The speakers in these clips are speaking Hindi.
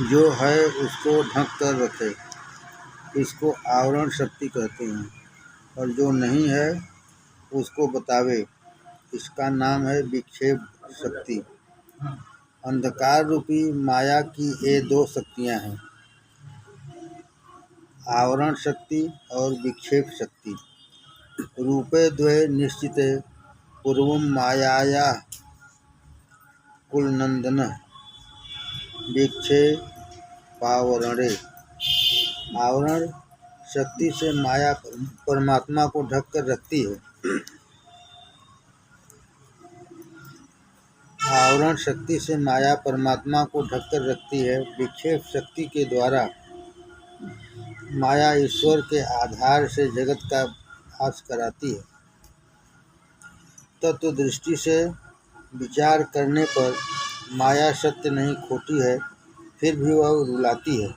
जो है उसको ढक कर रखे, इसको आवरण शक्ति कहते हैं, और जो नहीं है उसको बतावे, इसका नाम है विक्षेप शक्ति। अंधकार रूपी माया की ये दो शक्तियाँ हैं, आवरण शक्ति और विक्षेप शक्ति। रूपे द्वे निश्चिते पूर्वं मायाया कुलनंदन विक्षेपावरणे। आवरण शक्ति से माया परमात्मा को ढक कर रखती है। आवरण शक्ति से माया परमात्मा को ढक कर रखती है। विक्षेप शक्ति के द्वारा माया ईश्वर के आधार से जगत का भास कराती है। तत्व दृष्टि से विचार करने पर माया सत्य नहीं खोटी है, फिर भी वह रुलाती है।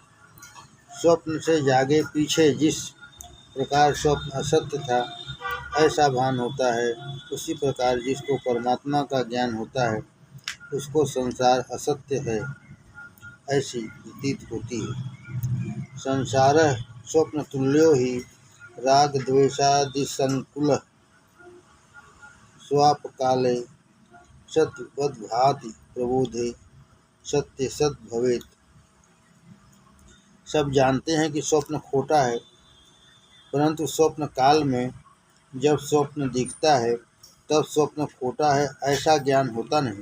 स्वप्न से जागे पीछे जिस प्रकार स्वप्न असत्य था ऐसा भान होता है, उसी प्रकार जिसको परमात्मा का ज्ञान होता है उसको संसार असत्य है ऐसी प्रतीत होती है। संसारः स्वप्न तुल्यो ही राग द्वेषादिसंकुल स्वापकाले सत्वद्भाति प्रबोधे सत्य सत भवेत्। सब जानते हैं कि स्वप्न खोटा है, परंतु स्वप्न काल में जब स्वप्न दिखता है तब स्वप्न खोटा है ऐसा ज्ञान होता नहीं।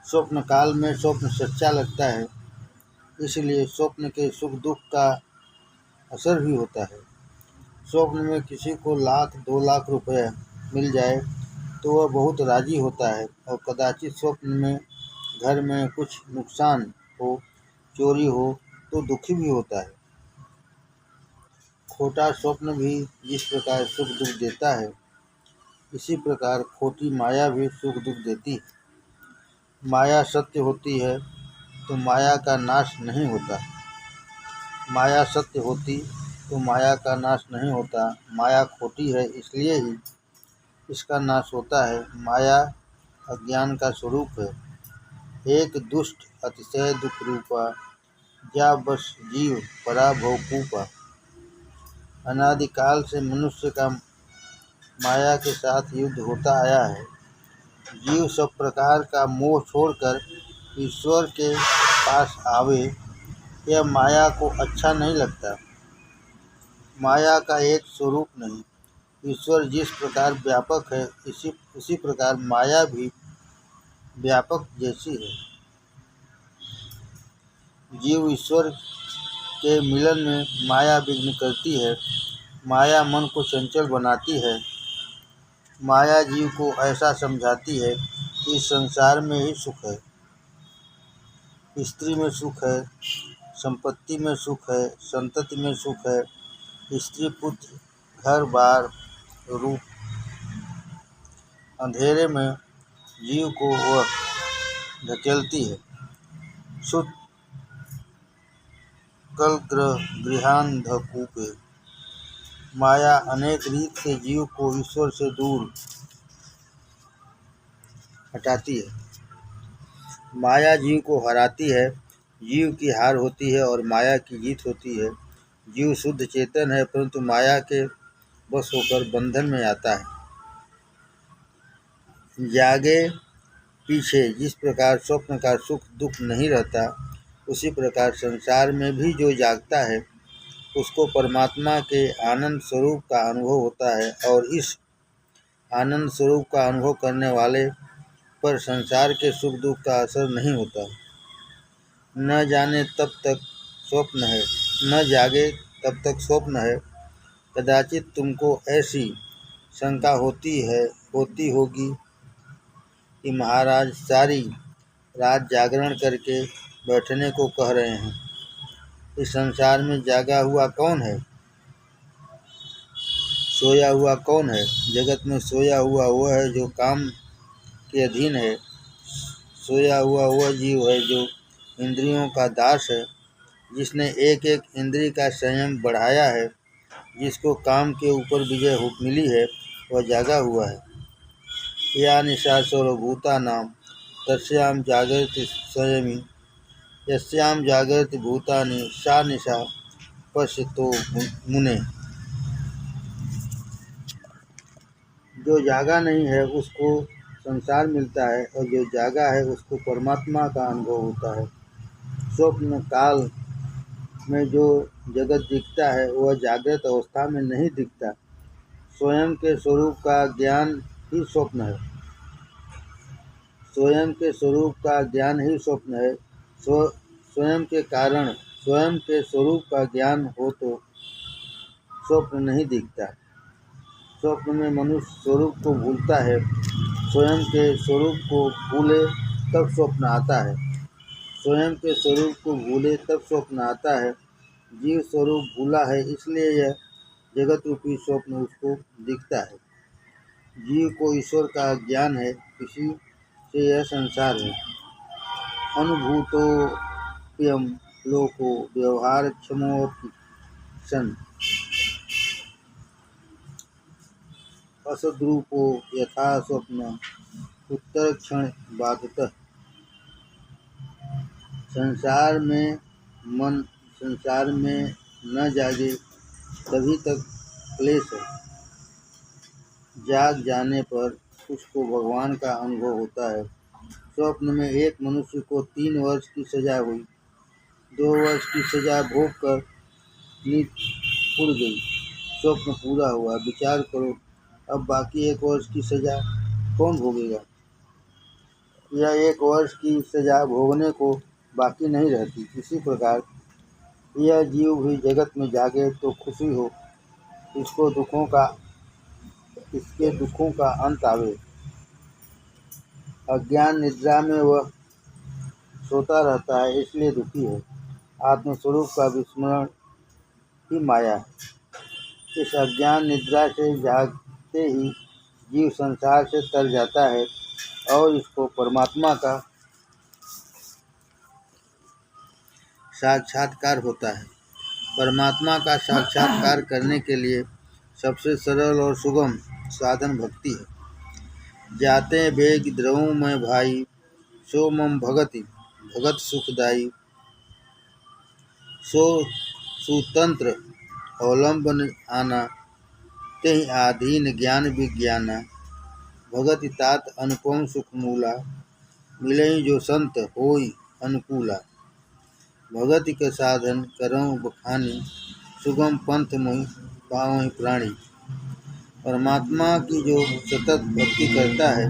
स्वप्न काल में स्वप्न सच्चा लगता है, इसलिए स्वप्न के सुख दुख का असर भी होता है। स्वप्न में किसी को 1,00,000-2,00,000 रुपये मिल जाए तो वह बहुत राजी होता है, और कदाचित स्वप्न में घर में कुछ नुकसान हो, चोरी हो तो दुखी भी होता है। खोटा स्वप्न भी जिस प्रकार सुख दुख देता है, इसी प्रकार खोटी माया भी सुख दुख देती है। माया सत्य होती है तो माया का नाश नहीं होता। माया सत्य होती तो माया का नाश नहीं होता। माया खोटी है इसलिए ही इसका नाश होता है। माया अज्ञान का स्वरूप है, एक दुष्ट अतिशय दुख रूपा, जा बस जीव पराभव कूपा। अनादिकाल से मनुष्य का माया के साथ युद्ध होता आया है। जीव सब प्रकार का मोह छोड़कर ईश्वर के पास आवे, यह माया को अच्छा नहीं लगता। माया का एक स्वरूप नहीं। ईश्वर जिस प्रकार व्यापक है उसी प्रकार माया भी व्यापक जैसी है। जीव ईश्वर के मिलन में माया विघ्न करती है। माया मन को चंचल बनाती है। माया जीव को ऐसा समझाती है कि इस संसार में ही सुख है, स्त्री में सुख है, संपत्ति में सुख है, संतति में सुख है, स्त्री पुत्र घर बार रूप। अंधेरे में जीव को वह ढकेलती है। सुत कल गृहांधकूपे। माया अनेक रीत से जीव को ईश्वर से दूर हटाती है। माया जीव को हराती है, जीव की हार होती है और माया की जीत होती है। जीव शुद्ध चेतन है, परंतु माया के बस होकर बंधन में आता है। जागे पीछे जिस प्रकार स्वप्न का सुख दुख नहीं रहता, उसी प्रकार संसार में भी जो जागता है उसको परमात्मा के आनंद स्वरूप का अनुभव होता है, और इस आनंद स्वरूप का अनुभव करने वाले पर संसार के सुख दुख का असर नहीं होता। न जाने तब तक स्वप्न है, न जागे तब तक स्वप्न है। कदाचित तुमको ऐसी शंका होती होगी कि महाराज सारी रात जागरण करके बैठने को कह रहे हैं। इस संसार में जागा हुआ कौन है? सोया हुआ कौन है? जगत में सोया हुआ वह है जो काम के अधीन है। सोया हुआ वह जीव है जो इंद्रियों का दास है, जिसने एक एक इंद्रिय का संयम बढ़ाया है, जिसको काम के ऊपर विजय मिली है, वह जागा हुआ है। या निशा सर्वभूतानां तस्यां जागृति संयमी यस्यां जागृति भूतानि सा निशा पश्यतो मुने। जो जागा नहीं है उसको संसार मिलता है और जो जागा है उसको परमात्मा का अनुभव होता है। स्वप्न काल में जो जगत दिखता है वह जागृत अवस्था में नहीं दिखता। स्वयं के स्वरूप का ज्ञान ही स्वप्न है। स्वयं के स्वरूप का ज्ञान ही स्वप्न है। स्वयं के कारण स्वयं के स्वरूप का ज्ञान हो तो स्वप्न नहीं दिखता। स्वप्न में मनुष्य स्वरूप को भूलता है। स्वयं के स्वरूप को भूले तब स्वप्न आता है। स्वयं के स्वरूप को भूले तब स्वप्न आता है। जीव स्वरूप भूला है इसलिए यह जगत रूपी स्वप्न उसको दिखता है। जीव को ईश्वर का ज्ञान है, इसी से यह संसार है। अनुभूतोऽयं लोको व्यवहारक्षमोऽपि सन् असद्रूपो यथा स्वप्न उत्तरक्षण बाधतः। संसार में न जागे तभी तक क्लेश है। जाग जाने पर उसको भगवान का अनुभव होता है। स्वप्न में एक मनुष्य को 3 वर्ष की सजा हुई। 2 वर्ष की सजा भोग कर नींद उड़ गई। स्वप्न पूरा हुआ। विचार करो, अब बाकी 1 वर्ष की सजा कौन भोगेगा? यह 1 वर्ष की सजा भोगने को बाकी नहीं रहती। इसी प्रकार यह जीव भी जगत में जागे तो खुशी हो, इसके दुखों का अंत आवे। अज्ञान निद्रा में वह सोता रहता है इसलिए दुखी है। आत्मस्वरूप का विस्मरण ही माया है। इस अज्ञान निद्रा से जागते ही जीव संसार से तर जाता है और इसको परमात्मा का साक्षात्कार होता है। परमात्मा का साक्षात्कार करने के लिए सबसे सरल और सुगम साधन भक्ति है। जाते वेग द्रवों में भाई, सो मम भगति भगत सुखदाई। सो सुतंत्र अवलंबन आना, तेहि आधीन ज्ञान विज्ञाना। भगति तात अनुपम सुख मूला, मिलई जो संत होई अनुकूला। भगति के साधन करऊँ बखानी, सुगम पंथ मोहि पावई प्राणी। परमात्मा की जो सतत भक्ति करता है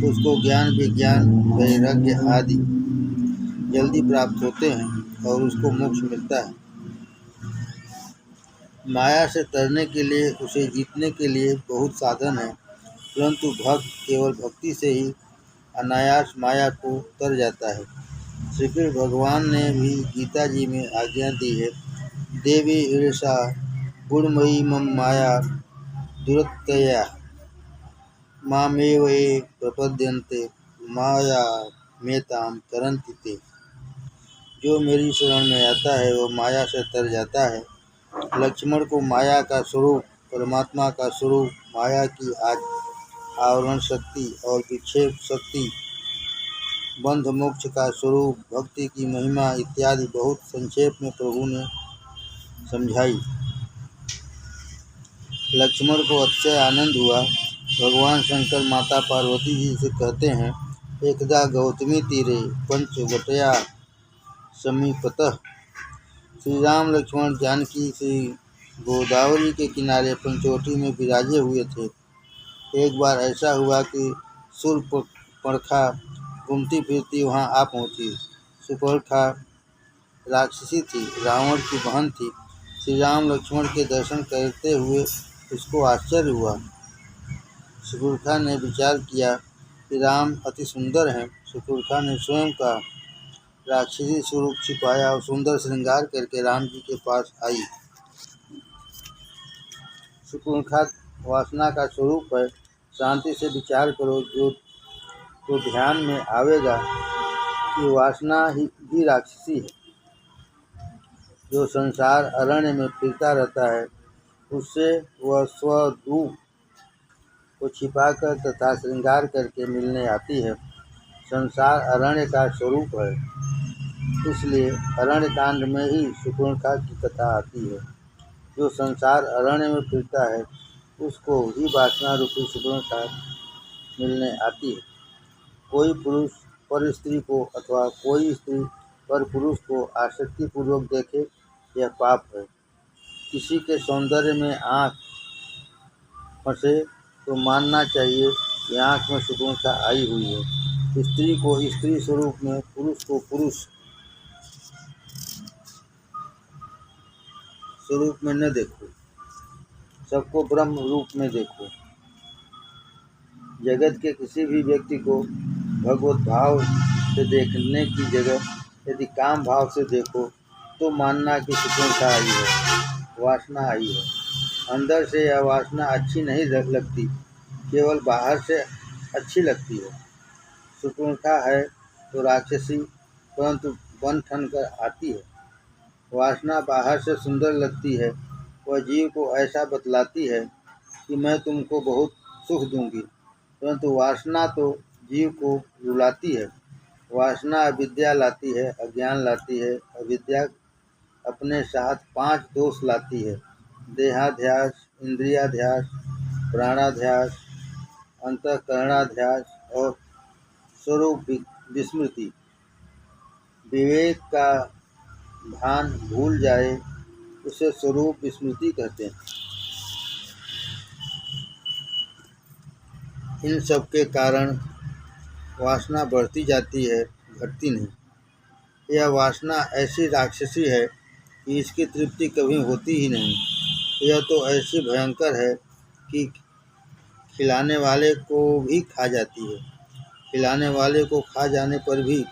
उसको ज्ञान विज्ञान वैराग्य आदि जल्दी प्राप्त होते हैं और उसको मोक्ष मिलता है। माया से तरने के लिए, उसे जीतने के लिए बहुत साधन है, परंतु भक्त केवल भक्ति से ही अनायास माया को तर जाता है। श्री कृष्ण भगवान ने भी गीता जी में आज्ञा दी है, देवी ईर्षा गुणमयी मम माया दुरत्यया मामेव ये प्रपद्यन्ते माया मेताम तरन्ति ते। जो मेरी शरण में आता है वह माया से तर जाता है। लक्ष्मण को माया का स्वरूप, परमात्मा का स्वरूप, माया की आवरण शक्ति और विक्षेप शक्ति, बंध मोक्ष का स्वरूप, भक्ति की महिमा इत्यादि बहुत संक्षेप में प्रभु ने समझाई। लक्ष्मण को अतिशय आनंद हुआ। भगवान शंकर माता पार्वती जी से कहते हैं, एकदा गौतमी तीरे पंचवटया समीपतः। श्री राम लक्ष्मण जानकी श्री गोदावरी के किनारे पंचवटी में विराजे हुए थे। एक बार ऐसा हुआ कि शूर्पणखा घूमती फिरती वहां आ पहुंची। शूर्पणखा राक्षसी थी, रावण की बहन थी। श्री राम लक्ष्मण के दर्शन करते हुए उसको आश्चर्य हुआ। शूर्पणखा ने विचार किया कि राम अति सुंदर हैं। शूर्पणखा ने स्वयं का राक्षसी स्वरूप छिपाया और सुंदर श्रृंगार करके राम जी के पास आई। शूर्पणखा वासना का स्वरूप है। शांति से विचार करो तो ध्यान में आवेगा कि वासना ही राक्षसी है। जो संसार अरण्य में फिरता रहता है उससे वह स्वरूप को छिपाकर तथा श्रृंगार करके मिलने आती है। संसार अरण्य का स्वरूप है। इसलिए अरण्यकांड में ही शूर्पणखा की कथा आती है। जो संसार अरण्य में फिरता है उसको ही वासना रूपी शूर्पणखा मिलने आती है। कोई पुरुष पर स्त्री को अथवा कोई स्त्री पर पुरुष को आसक्तिपूर्वक देखे, यह पाप है। किसी के सौंदर्य में आँख फंसे तो मानना चाहिए कि आँख में शूर्पणखा आई हुई है। स्त्री को स्त्री स्वरूप में, पुरुष को पुरुष स्वरूप में न देखो, सबको ब्रह्म रूप में देखो। जगत के किसी भी व्यक्ति को भगवत भाव से देखने की जगह यदि काम भाव से देखो तो मानना कि शूर्पणखा आई है, वासना आई है। अंदर से यह वासना अच्छी नहीं लगती, केवल बाहर से अच्छी लगती है। शूर्पणखा है तो राक्षसी, परंतु बन ठन कर आती है। वासना बाहर से सुंदर लगती है, वह जीव को ऐसा बतलाती है कि मैं तुमको बहुत सुख दूंगी, परंतु वासना तो जीव को रुलाती है। वासना अविद्या लाती है, अज्ञान लाती है। अविद्या अपने साथ 5 दोष लाती है: देहाध्यास, इंद्रियाध्यास, प्राणाध्यास, अंतःकरणाध्यास और स्वरूप विस्मृति। विवेक का भान भूल जाए उसे स्वरूप विस्मृति कहते हैं। इन सब के कारण वासना बढ़ती जाती है, घटती नहीं। यह वासना ऐसी राक्षसी है कि इसकी तृप्ति कभी होती ही नहीं। यह तो ऐसी भयंकर है कि खिलाने वाले को भी खा जाती है। खिलाने वाले को खा जाने पर भी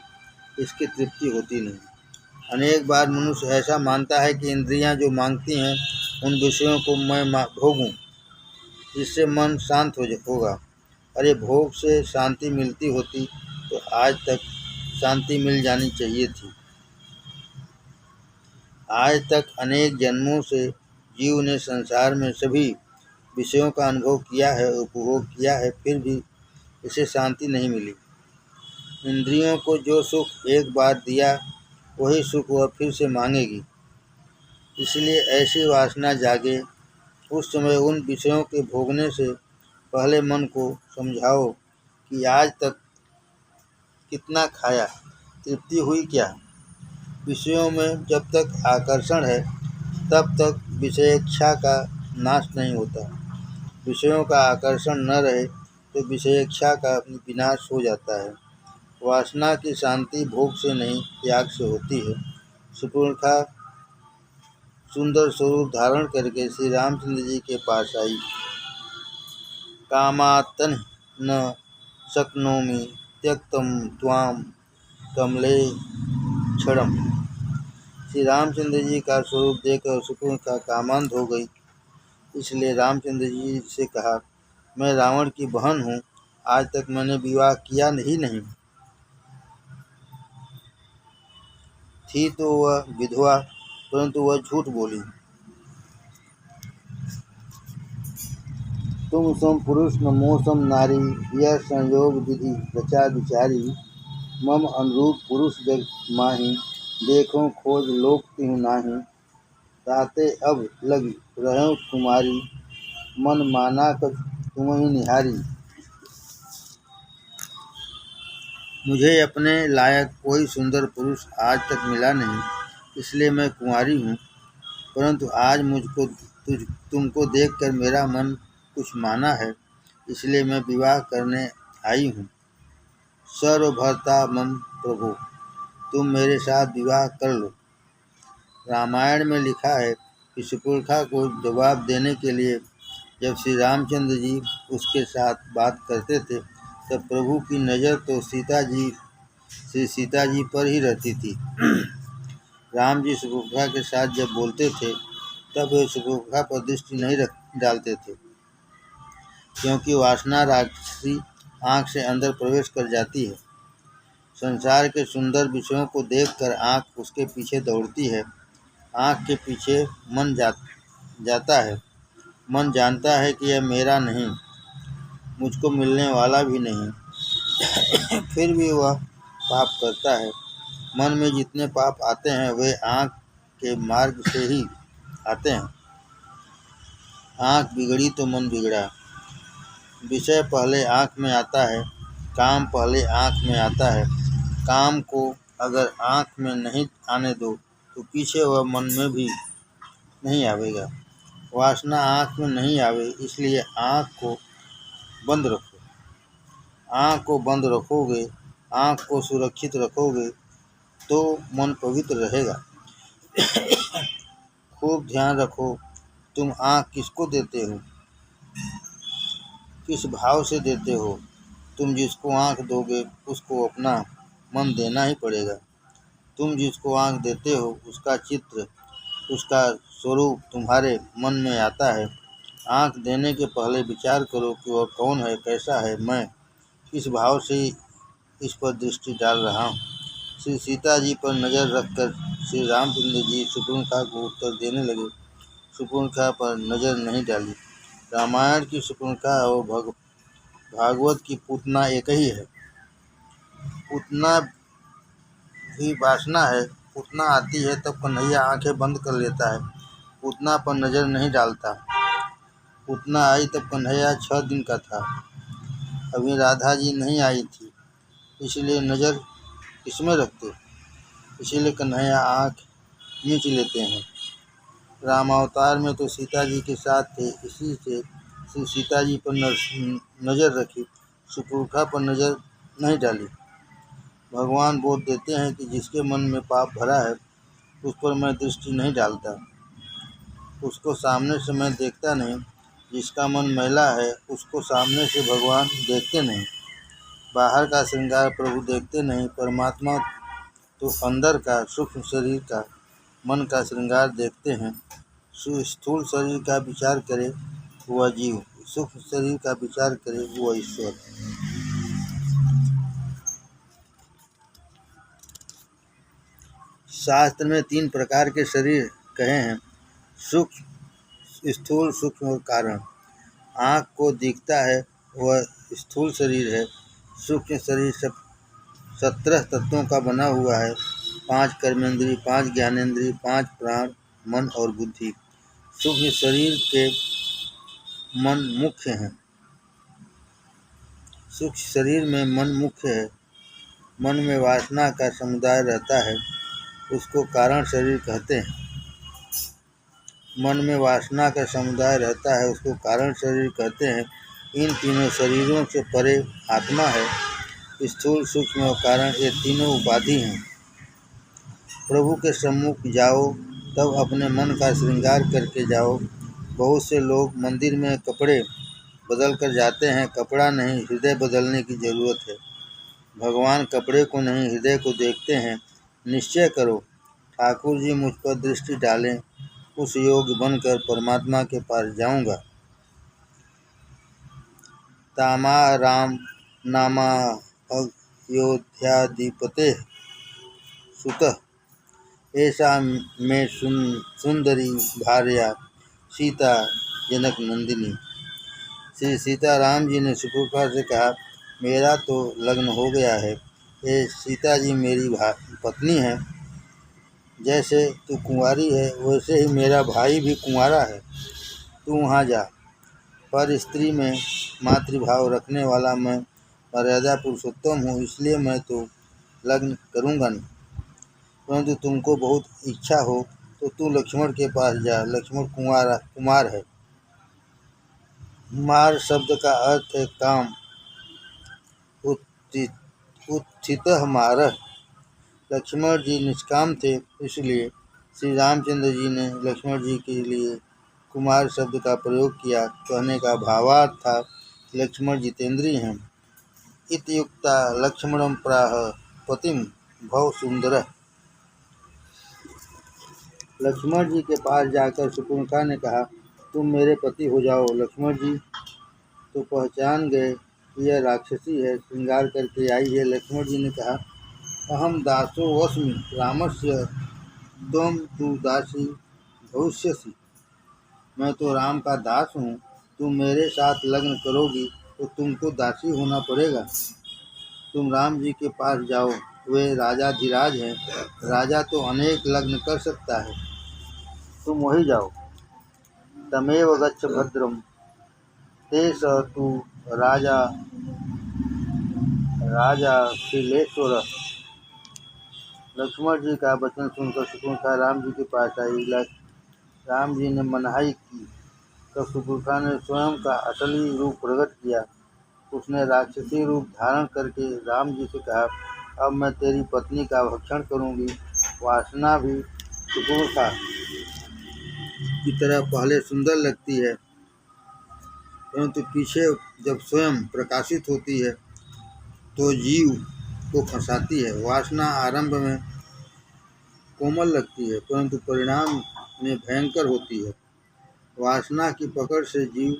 इसकी तृप्ति होती नहीं। अनेक बार मनुष्य ऐसा मानता है कि इंद्रियां जो मांगती हैं उन विषयों को मैं भोगूं, जिससे मन शांत होगा। अरे भोग से शांति मिलती होती तो आज तक शांति मिल जानी चाहिए थी। आज तक अनेक जन्मों से जीव ने संसार में सभी विषयों का अनुभव किया है, उपभोग किया है, फिर भी इसे शांति नहीं मिली। इंद्रियों को जो सुख एक बार दिया वही सुख वह फिर से मांगेगी। इसलिए ऐसी वासना जागे उस समय उन विषयों के भोगने से पहले मन को समझाओ कि आज तक कितना खाया, तृप्ति हुई क्या। विषयों में जब तक आकर्षण है तब तक विषयेच्छा का नाश नहीं होता। विषयों का आकर्षण न रहे तो विषयेच्छा का विनाश हो जाता है। वासना की शांति भोग से नहीं, त्याग से होती है। शूर्पणखा सुंदर स्वरूप धारण करके श्री रामचंद्र जी के पास आई। कामातन न शक्नोमि त्यक्तम त्वाम कमले क्षणम। श्री रामचंद्र जी का स्वरूप देखकर शूर्पणखा कामांध हो गई। इसलिए रामचंद्र जी से कहा, मैं रावण की बहन हूँ, आज तक मैंने विवाह किया ही नहीं। थी तो वह विधवा, परंतु वह झूठ बोली। तुम सम पुरुष न मोसम नारी, यह संयोग विधि रचा विचारी। मम अनुरूप पुरुष जग माही, देखो खोज लोक तिहु नाही। ताते अब लगी रहूं कुमारी, मन माना कर तुम ही निहारी। मुझे अपने लायक कोई सुंदर पुरुष आज तक मिला नहीं, इसलिए मैं कुंवारी हूँ। परंतु आज मुझको तुमको देखकर मेरा मन कुछ माना है, इसलिए मैं विवाह करने आई हूँ। सर्वभर्ता मम प्रभु, तुम मेरे साथ विवाह कर लो। रामायण में लिखा है कि शूर्पणखा को जवाब देने के लिए जब श्री रामचंद्र जी उसके साथ बात करते थे तब प्रभु की नज़र तो श्री सीता जी पर ही रहती थी। राम जी शूर्पणखा के साथ जब बोलते थे तब वे शूर्पणखा पर दृष्टि नहीं डालते थे, क्योंकि वासना राक्षसी आँख से अंदर प्रवेश कर जाती है। संसार के सुंदर विषयों को देखकर आँख उसके पीछे दौड़ती है। आँख के पीछे मन जाता है। मन जानता है कि यह मेरा नहीं, मुझको मिलने वाला भी नहीं, फिर भी वह पाप करता है। मन में जितने पाप आते हैं वे आँख के मार्ग से ही आते हैं। आँख बिगड़ी तो मन बिगड़ा। विषय पहले आँख में आता है, काम पहले आँख में आता है। काम को अगर आँख में नहीं आने दो तो पीछे वह मन में भी नहीं आवेगा। वासना आँख में नहीं आवे, इसलिए आँख को बंद रखो। आँख को बंद रखोगे, आँख को सुरक्षित रखोगे तो मन पवित्र रहेगा। खूब ध्यान रखो, तुम आँख किसको देते हो, किस भाव से देते हो। तुम जिसको आँख दोगे उसको अपना मन देना ही पड़ेगा। तुम जिसको आँख देते हो उसका चित्र, उसका स्वरूप तुम्हारे मन में आता है। आँख देने के पहले विचार करो कि वह कौन है, कैसा है, मैं किस भाव से इस पर दृष्टि डाल रहा हूँ। श्री सीता जी पर नज़र रखकर श्री रामचंद्र जी शूर्पणखा को उत्तर देने लगे। शूर्पणखा पर नज़र नहीं डाली। रामायण की शूर्पणखा और भागवत की पूतना एक ही है। पूतना भी वासना है। पूतना आती है तब कन्हैया आंखें बंद कर लेता है, पूतना पर नज़र नहीं डालता। पूतना आई तब कन्हैया 6 दिन का था, अभी राधा जी नहीं आई थी, इसलिए नज़र किसमें रखते, इसीलिए कन्हैया आँख मींच लेते हैं। रामावतार में तो सीता जी के साथ थे, इसी से श्री सीता जी पर नज़र रखी, शूर्पणखा पर नज़र नहीं डाली। भगवान बोध देते हैं कि जिसके मन में पाप भरा है उस पर मैं दृष्टि नहीं डालता, उसको सामने से मैं देखता नहीं। जिसका मन मैला है उसको सामने से भगवान देखते नहीं। बाहर का श्रृंगार प्रभु देखते नहीं, परमात्मा तो अंदर का सूक्ष्म शरीर का, मन का श्रृंगार देखते हैं। स्थूल शरीर का विचार करे वह जीव, सूक्ष्म शरीर का विचार करे वह ईश्वर। शास्त्र में 3 प्रकार के शरीर कहे हैं, सूक्ष्म, स्थूल, सूक्ष्म और कारण। आँख को दिखता है वह स्थूल शरीर है। सूक्ष्म शरीर 17 तत्वों का बना हुआ है, 5 कर्मेंद्रिय, 5 ज्ञानेंद्रिय, 5 प्राण, मन और बुद्धि। सूक्ष्म शरीर के मन मुख्य हैं। सूक्ष्म शरीर में मन मुख्य है। मन में वासना का समुदाय रहता है, उसको कारण शरीर कहते हैं। मन में वासना का समुदाय रहता है, उसको कारण शरीर कहते हैं। इन तीनों शरीरों से परे आत्मा है। स्थूल, सूक्ष्म और कारण ये तीनों उपाधि हैं। प्रभु के सम्मुख जाओ तब अपने मन का श्रृंगार करके जाओ। बहुत से लोग मंदिर में कपड़े बदल कर जाते हैं, कपड़ा नहीं, हृदय बदलने की जरूरत है। भगवान कपड़े को नहीं, हृदय को देखते हैं। निश्चय करो, ठाकुर जी मुझ पर दृष्टि डालें, उस योग्य बनकर परमात्मा के पास जाऊंगा। तामा राम नामा अयोध्याधिपते सुतः ऐसा में सुंदरी भार्या सीता जनक नंदिनी। श्री सीताराम जी ने शूर्पणखा से कहा, मेरा तो लग्न हो गया है, ये सीता जी मेरी पत्नी है। जैसे तू कुंवारी है वैसे ही मेरा भाई भी कुंवारा है। तू वहाँ जा। पर स्त्री में मातृभाव रखने वाला मैं मर्यादा पुरुषोत्तम हूँ, इसलिए मैं तो लग्न करूँगा नहीं। परंतु तुमको बहुत इच्छा हो तो तू लक्ष्मण के पास जा। लक्ष्मण कुमार है। मार शब्द का अर्थ है काम। उत्थितः मारः। लक्ष्मण जी निष्काम थे, इसलिए श्री रामचंद्र जी ने लक्ष्मण जी के लिए कुमार शब्द का प्रयोग किया। कहने का भावार्थ था लक्ष्मण जितेंद्रिय हैं। इत्युक्ता लक्ष्मणं प्राह पतिं भव सुंदरः। लक्ष्मण जी के पास जाकर शूर्पणखा ने कहा, तुम मेरे पति हो जाओ। लक्ष्मण जी तो पहचान गए कि यह राक्षसी है, श्रृंगार करके आई है। लक्ष्मण जी ने कहा, अहम दासो वस्मि रामस्य त्वं तु दासी भविष्यसि। मैं तो राम का दास हूँ, तुम मेरे साथ लग्न करोगी तो तुमको दासी होना पड़ेगा। तुम राम जी के पास जाओ, वे राजाधिराज हैं। राजा तो अनेक लग्न कर सकता है, तुम वही जाओ। तमेव गच्छ भद्रम ते स तु राजा राजा शिलेश्वर। लक्ष्मण जी का वचन सुनकर शत्रुघ्न राम जी के पास आई। राम जी ने मनाही की तब शत्रुघ्न ने स्वयं का असली रूप प्रकट किया। उसने राक्षसी रूप धारण करके राम जी से कहा, अब मैं तेरी पत्नी का भक्षण करूंगी। वासना भी शत्रुघ्न की तरह पहले सुंदर लगती है, परंतु पीछे जब स्वयं प्रकाशित होती है तो जीव को फंसाती है। वासना आरंभ में कोमल लगती है, परंतु परिणाम में भयंकर होती है। वासना की पकड़ से जीव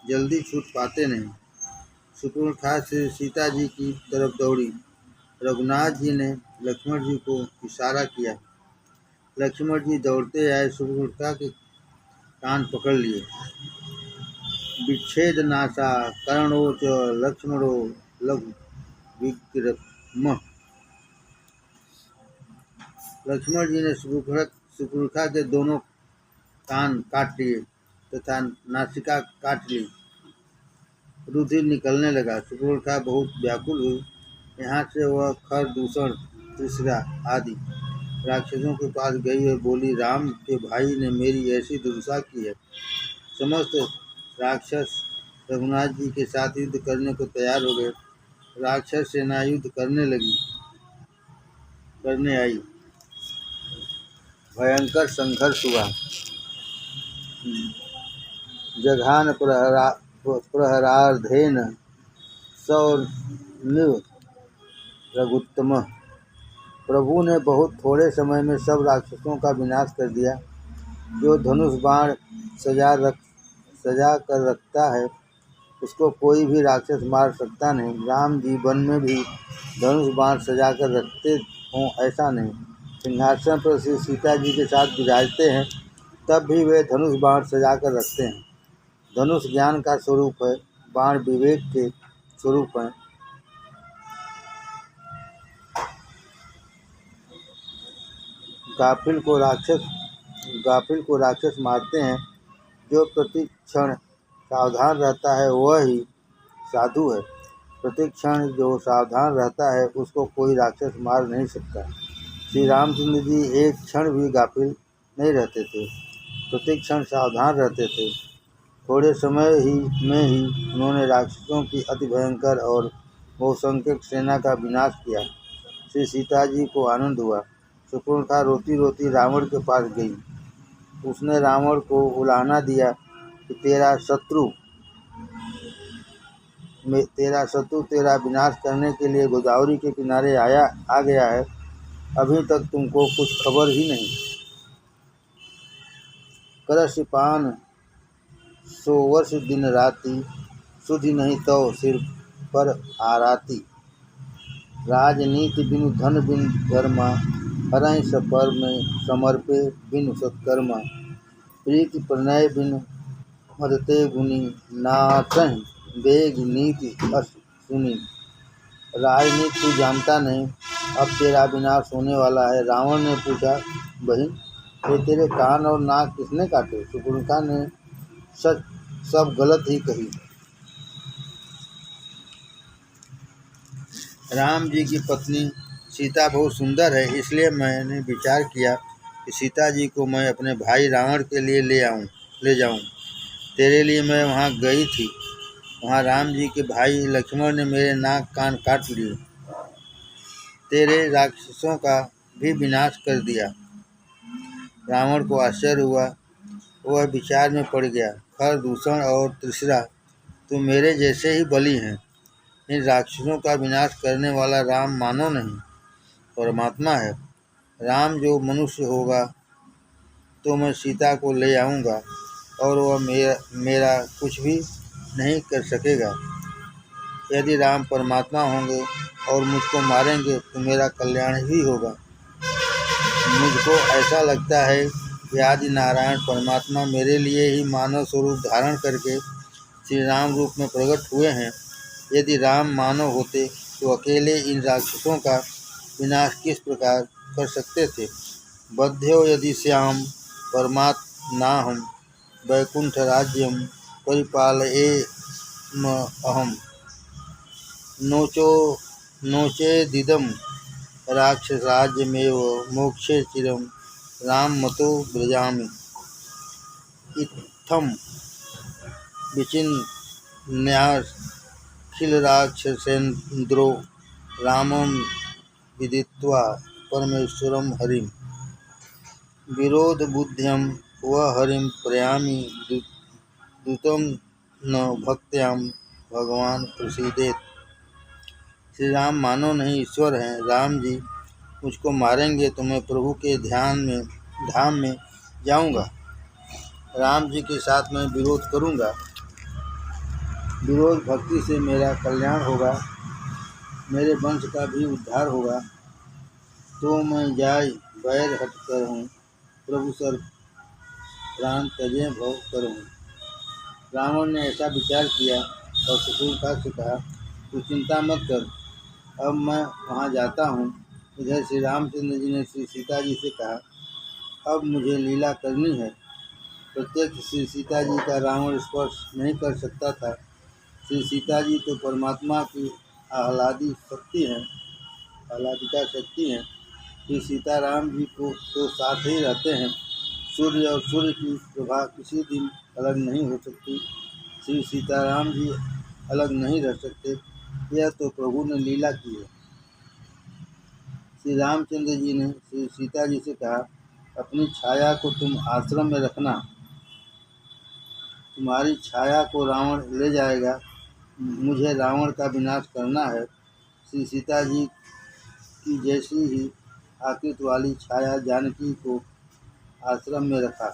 जल्दी छूट पाते नहीं। शत्रुघ्न से सीता जी की तरफ दौड़ी। रघुनाथ जी ने लक्ष्मण जी को इशारा किया। लक्ष्मण जी दौड़ते आए, शत्रुघ्न के कान पकड़ लिए। विच्छेद नाशा कर्णोच लक्ष्मणो लघु विक्रम। लक्ष्मण जी ने शत्रुघ्न के दोनों कान काट लिए तथा नासिका काट ली। रुधिर निकलने लगा। शत्रुघ्न बहुत व्याकुल हुई। यहाँ से वह खरदूषण, त्रिशिरा आदि राक्षसों के पास गई और बोली, राम के भाई ने मेरी ऐसी दुर्दशा की है। समस्त राक्षस रघुनाथ जी के साथ युद्ध करने को तैयार हो गए। राक्षस सेना युद्ध करने आई। भयंकर संघर्ष हुआ। जघान प्रहरार्धेन सौनिव रघुत्तम। प्रभु ने बहुत थोड़े समय में सब राक्षसों का विनाश कर दिया। जो धनुष बाण सजा कर रखता है उसको कोई भी राक्षस मार सकता नहीं। राम जी वन में भी धनुष बाण सजा कर रखते हों ऐसा नहीं। सिंहासन पर श्री सीता जी के साथ विराजते हैं तब भी वे धनुष बाण सजा कर रखते हैं। धनुष ज्ञान का स्वरूप है, बाण विवेक के स्वरूप है। गाफिल को राक्षस मारते हैं। जो प्रति क्षण सावधान रहता है वह ही साधु है। प्रति क्षण जो सावधान रहता है उसको कोई राक्षस मार नहीं सकता। श्री रामचंद्र जी एक क्षण भी गाफिल नहीं रहते थे, प्रति क्षण सावधान रहते थे। थोड़े समय में ही उन्होंने राक्षसों की अति भयंकर और बहुसंख्यक सेना का विनाश किया। श्री सीता जी को आनंद हुआ। शत्रुघ्न रोती रोती रावण के पास गई। उसने रावण को उलाहना दिया कि तेरा शत्रु तेरा विनाश करने के लिए गोदावरी के किनारे आ गया है। अभी तक तुमको कुछ खबर ही नहीं। करशिपान 100 वर्ष दिन राति, सुधि नहीं तो सिर पर आराती। राजनीति बिनु धन बिनु धर्मा, हरहि सपर में समर्पे बिनु सत्कर्मा। प्रीति प्रणय बिनु मदते गुनी, नाचहि बेग नीति अस सुनी। राजनीति तू जानता नहीं, अब तेरा विनाश होने वाला है। रावण ने पूछा, बहन ये तेरे कान और नाक किसने काटे? शत्रुघ्न ने सच सब गलत ही कही। राम जी की पत्नी सीता बहुत सुंदर है, इसलिए मैंने विचार किया कि सीता जी को मैं अपने भाई रावण के लिए ले जाऊं। तेरे लिए मैं वहां गई थी। वहां राम जी के भाई लक्ष्मण ने मेरे नाक कान काट लिए, तेरे राक्षसों का भी विनाश कर दिया। रावण को आश्चर्य हुआ। वह विचार में पड़ गया। खरदूषण और त्रिशिरा तो मेरे जैसे ही बली हैं। इन राक्षसों का विनाश करने वाला राम मानव नहीं, परमात्मा है। राम जो मनुष्य होगा तो मैं सीता को ले आऊँगा और वह मेरा कुछ भी नहीं कर सकेगा। यदि राम परमात्मा होंगे और मुझको मारेंगे तो मेरा कल्याण ही होगा। मुझको ऐसा लगता है कि आदि नारायण परमात्मा मेरे लिए ही मानव स्वरूप धारण करके श्री राम रूप में प्रकट हुए हैं। यदि राम मानव होते तो अकेले इन राक्षसों का विनाश किस प्रकार कर सकते थे। बध्यो यदि श्याम परमात्मनाहं वैकुंठ राज्यम परिपालयेमहम् नोचो नोचेदिदं राक्षसराज्यमेव मोक्षे चिरं राममतो व्रजामि। इत्थं विचिन्याखिलराक्षसेन्द्रो रामं विदित्वा परमेश्वरं हरिं विरोधबुद्ध्यं वह हरिं प्रयामि दूतं न भक्त्यां भगवान प्रसीदेत। श्री राम मानो नहीं ईश्वर हैं। राम जी मुझको मारेंगे तो मैं प्रभु के धाम में जाऊंगा। राम जी के साथ मैं विरोध करूंगा। विरोध भक्ति से मेरा कल्याण होगा, मेरे वंश का भी उद्धार होगा। तो मैं जाय बैर हट कर हूँ, प्रभु सर प्राण तजे भव कर हूँ। रावण ने ऐसा विचार किया और शत्रुघ्न से कहा, तू चिंता मत कर, अब मैं वहाँ जाता हूँ। इधर श्री रामचंद्र जी ने श्री सीता जी से कहा, अब मुझे लीला करनी है। प्रत्यक्ष श्री सीता जी का रावण स्पर्श नहीं कर सकता था। श्री सीता जी तो परमात्मा की आह्लादिका शक्ति हैं। श्री सीताराम जी को तो साथ ही रहते हैं। सूर्य और सूर्य की प्रभा किसी दिन अलग नहीं हो सकती। श्री सीताराम जी अलग नहीं रह सकते। यह तो प्रभु ने लीला की है। श्री रामचंद्र जी ने श्री सीता जी से कहा, अपनी छाया को तुम आश्रम में रखना, तुम्हारी छाया को रावण ले जाएगा। मुझे रावण का विनाश करना है। श्री सीता जी की जैसी ही आकृति वाली छाया जानकी को आश्रम में रखा।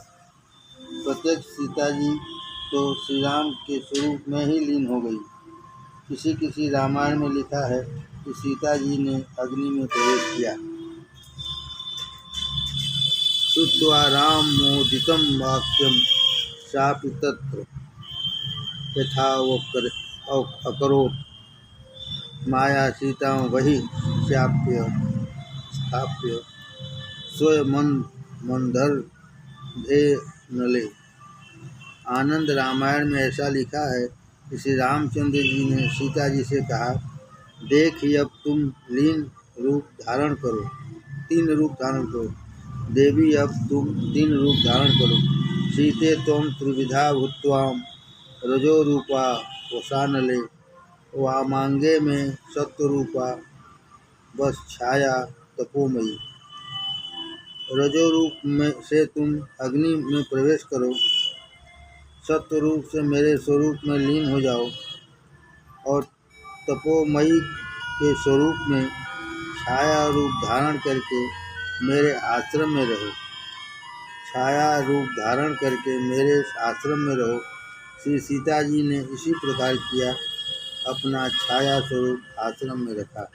प्रत्यक्ष सीता जी तो श्री राम के स्वरूप में ही लीन हो गई। किसी रामायण में लिखा है कि सीता जी ने अग्नि में प्रवेश किया। श्रुत्वा राम मोदितं वाक्यं सापि तत्र यथावकरोत् माया सीता वही स्थाप्य स्वयमंदर्भेनले। आनंद रामायण में ऐसा लिखा है कि श्री रामचंद्र जी ने सीता जी से कहा, देख अब तुम तीन रूप धारण करो। देवी अब तुम 3 रूप धारण करो। सीते त्वं त्रिविधा भूत्वा रजो रूपा वसानले। वामांगे में सत्व रूपा बस छाया तपोमयी। रजो रूप में से तुम अग्नि में प्रवेश करो, सत्व रूप से मेरे स्वरूप में लीन हो जाओ और तपोमयी के स्वरूप में छाया रूप धारण करके मेरे आश्रम में रहो। श्री सीता जी ने इसी प्रकार किया, अपना छाया स्वरूप आश्रम में रखा।